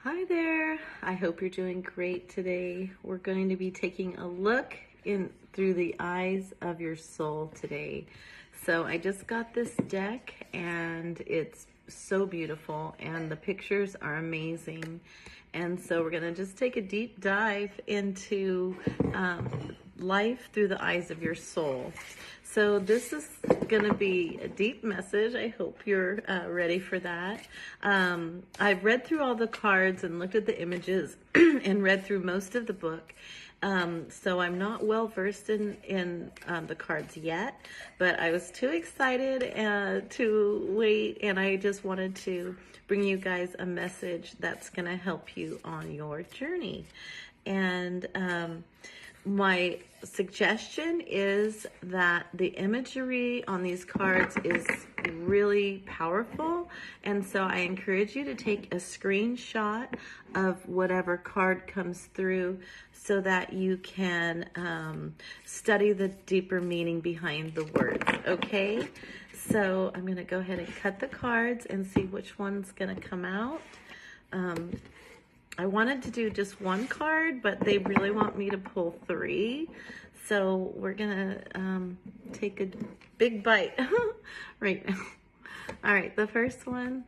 Hi there. I hope you're doing great today. We're going to be taking a look in through the eyes of your soul today. So I just got this deck and it's so beautiful and the pictures are amazing. And so we're going to just take a deep dive into life through the eyes of your soul. So this is going to be a deep message. I hope you're ready for that. I've read through all the cards and looked at the images and read through most of the book. So I'm not well versed in the cards yet, but I was too excited to wait, and I just wanted to bring you guys a message that's going to help you on your journey. And my suggestion is that the imagery on these cards is really powerful, and so I encourage you to take a screenshot of whatever card comes through so that you can study the deeper meaning behind the words, okay? So I'm going to go ahead and cut the cards and see which one's going to come out. I wanted to do just one card, but they really want me to pull three. So we're gonna take a big bite right now. All right, the first one.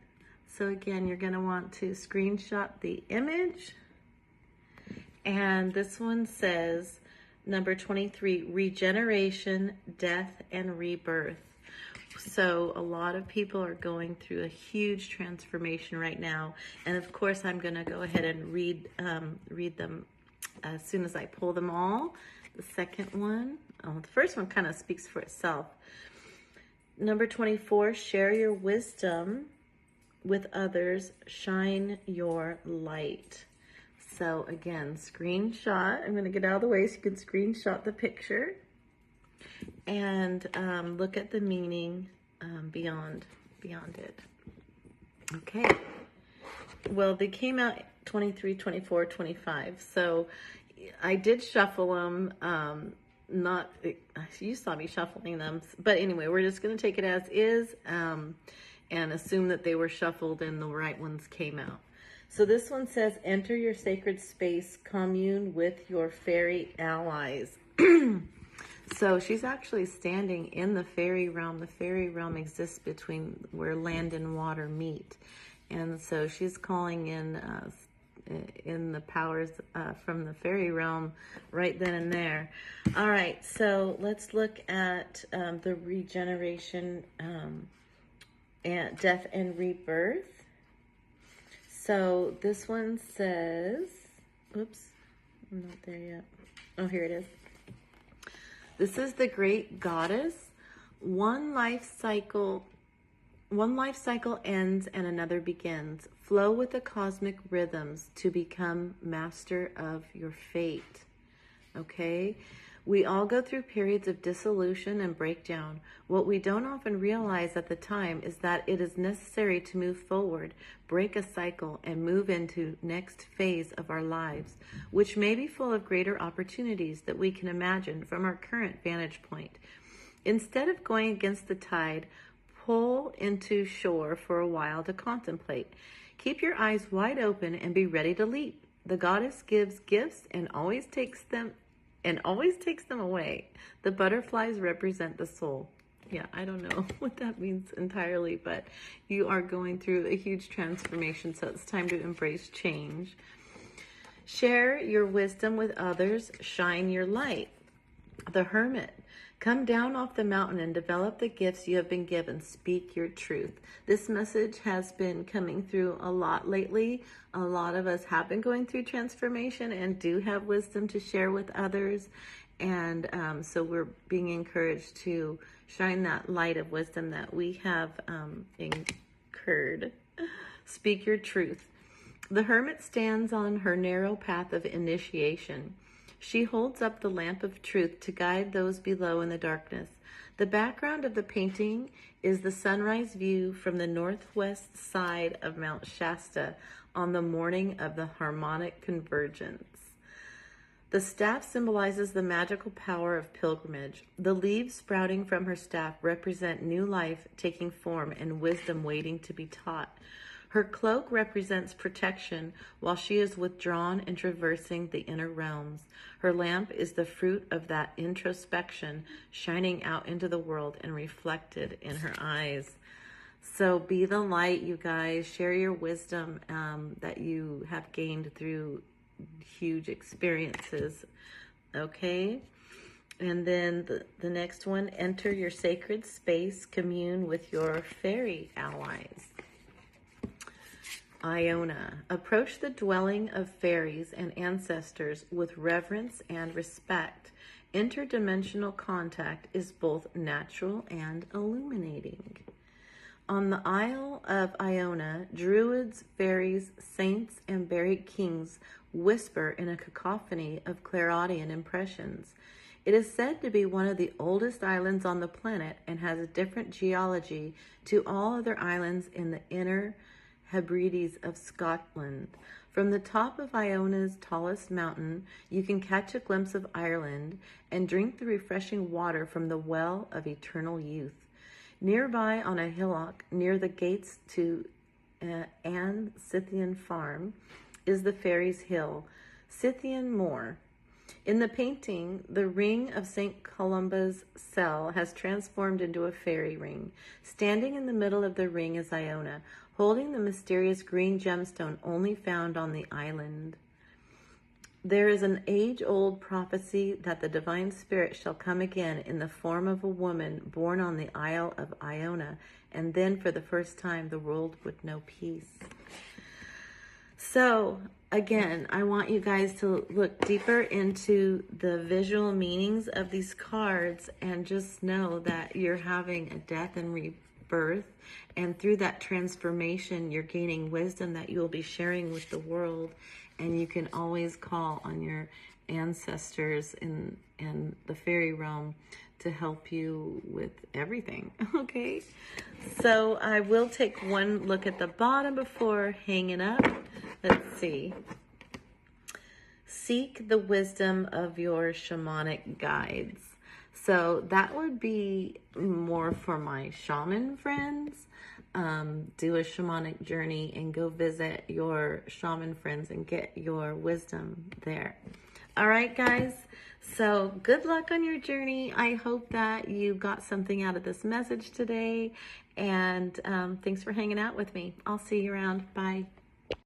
So again, you're gonna want to screenshot the image. And this one says, number 23, regeneration, death, and rebirth. So a lot of people are going through a huge transformation right now. And of course, I'm going to go ahead and read them as soon as I pull them all. The second one, the first one kind of speaks for itself. Number 24, share your wisdom with others, shine your light. So again, screenshot. I'm going to get out of the way so you can screenshot the picture. And look at the meaning beyond it. Okay. Well, they came out 23, 24, 25. So I did shuffle them. You saw me shuffling them. But anyway, we're just going to take it as is and assume that they were shuffled and the right ones came out. So this one says, enter your sacred space, commune with your fairy allies. So she's actually standing in the fairy realm. The fairy realm exists between where land and water meet. And so she's calling in the powers from the fairy realm right then and there. All right, so let's look at the regeneration, and death and rebirth. So this one says, oops, I'm not there yet. Oh, here it is. This is the great goddess. One life cycle ends and another begins. Flow with the cosmic rhythms to become master of your fate. Okay? We all go through periods of dissolution and breakdown. What we don't often realize at the time is that it is necessary to move forward, break a cycle, and move into next phase of our lives, which may be full of greater opportunities that we can imagine from our current vantage point. Instead of going against the tide, pull into shore for a while to contemplate. Keep your eyes wide open and be ready to leap. The goddess gives gifts and always takes them away. The butterflies represent the soul. Yeah, I don't know what that means entirely, but you are going through a huge transformation, so it's time to embrace change. Share your wisdom with others. Shine your light. The Hermit. Come down off the mountain and develop the gifts you have been given. Speak your truth. This message has been coming through a lot lately. A lot of us have been going through transformation and do have wisdom to share with others. And so we're being encouraged to shine that light of wisdom that we have incurred. Speak your truth. The Hermit stands on her narrow path of initiation. She holds up the lamp of truth to guide those below in the darkness. The background of the painting is the sunrise view from the northwest side of Mount Shasta on the morning of the harmonic convergence. The staff symbolizes the magical power of pilgrimage. The leaves sprouting from her staff represent new life taking form and wisdom waiting to be taught. Her cloak represents protection while she is withdrawn and traversing the inner realms. Her lamp is the fruit of that introspection, shining out into the world and reflected in her eyes. So be the light, you guys. Share your wisdom that you have gained through huge experiences. Okay? And then the next one, enter your sacred space, commune with your fairy allies. Iona, approach the dwelling of fairies and ancestors with reverence and respect. Interdimensional contact is both natural and illuminating. On the Isle of Iona, druids, fairies, saints, and buried kings whisper in a cacophony of clairaudient impressions. It is said to be one of the oldest islands on the planet and has a different geology to all other islands in the inner Hebrides of Scotland. From the top of Iona's tallest mountain, you can catch a glimpse of Ireland and drink the refreshing water from the well of eternal youth. Nearby on a hillock near the gates to Anne Scythian Farm is the Fairies' Hill, Scythian Moor. In the painting, the ring of St. Columba's cell has transformed into a fairy ring. Standing in the middle of the ring is Iona, holding the mysterious green gemstone only found on the island. There is an age-old prophecy that the divine spirit shall come again in the form of a woman born on the Isle of Iona, and then for the first time the world would know peace. So, again, I want you guys to look deeper into the visual meanings of these cards and just know that you're having a death and rebirth, and through that transformation, you're gaining wisdom that you'll be sharing with the world, and you can always call on your ancestors in the fairy realm to help you with everything, okay? So I will take one look at the bottom before hanging up. Let's see. Seek the wisdom of your shamanic guides. So that would be more for my shaman friends. Do a shamanic journey and go visit your shaman friends and get your wisdom there. All right, guys. So good luck on your journey. I hope that you got something out of this message today. And thanks for hanging out with me. I'll see you around. Bye.